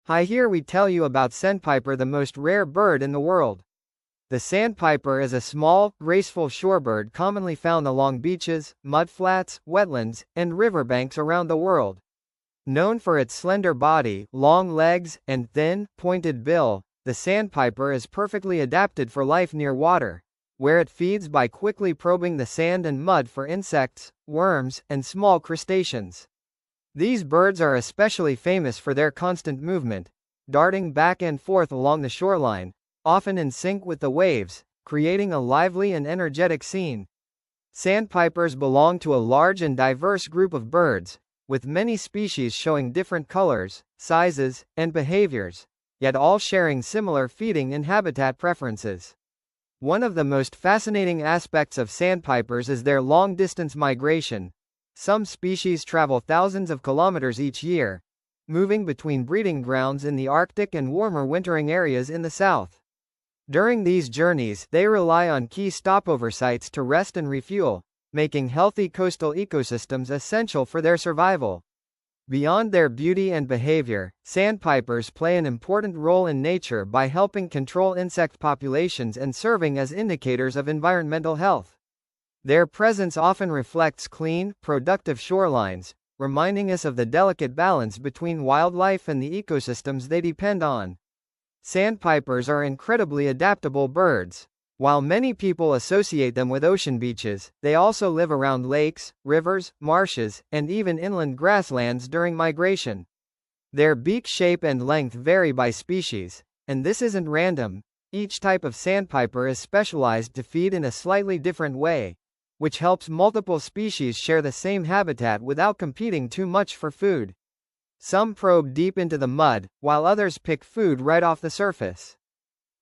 Hi, here we tell you about Sandpiper, the most rare bird in the world. The sandpiper is a small, graceful shorebird commonly found along beaches, mudflats, wetlands, and riverbanks around the world. Known for its slender body, long legs, and thin, pointed bill, the sandpiper is perfectly adapted for life near water, where it feeds by quickly probing the sand and mud for insects, worms, and small crustaceans. These birds are especially famous for their constant movement, darting back and forth along the shoreline, often in sync with the waves, creating a lively and energetic scene. Sandpipers belong to a large and diverse group of birds, with many species showing different colors, sizes, and behaviors, yet all sharing similar feeding and habitat preferences. One of the most fascinating aspects of sandpipers is their long-distance migration. Some species travel thousands of kilometers each year, moving between breeding grounds in the Arctic and warmer wintering areas in the south. During these journeys, they rely on key stopover sites to rest and refuel, making healthy coastal ecosystems essential for their survival. Beyond their beauty and behavior, sandpipers play an important role in nature by helping control insect populations and serving as indicators of environmental health. Their presence often reflects clean, productive shorelines, reminding us of the delicate balance between wildlife and the ecosystems they depend on. Sandpipers are incredibly adaptable birds. While many people associate them with ocean beaches, they also live around lakes, rivers, marshes, and even inland grasslands during migration. Their beak shape and length vary by species, and this isn't random. Each type of sandpiper is specialized to feed in a slightly different way, which helps multiple species share the same habitat without competing too much for food. Some probe deep into the mud, while others pick food right off the surface.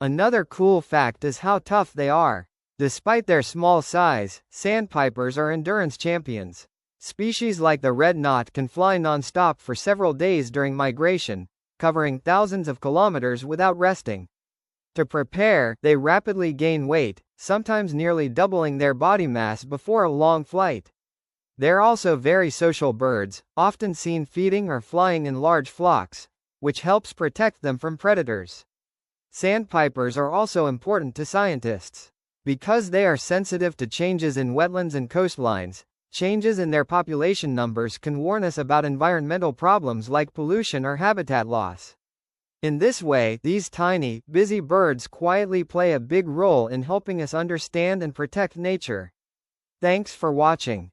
Another cool fact is how tough they are. Despite their small size, sandpipers are endurance champions. Species like the red knot can fly non-stop for several days during migration, covering thousands of kilometers without resting. To prepare, they rapidly gain weight, sometimes nearly doubling their body mass before a long flight. They're also very social birds, often seen feeding or flying in large flocks, which helps protect them from predators. Sandpipers are also important to scientists. Because they are sensitive to changes in wetlands and coastlines, changes in their population numbers can warn us about environmental problems like pollution or habitat loss. In this way, these tiny, busy birds quietly play a big role in helping us understand and protect nature. Thanks for watching.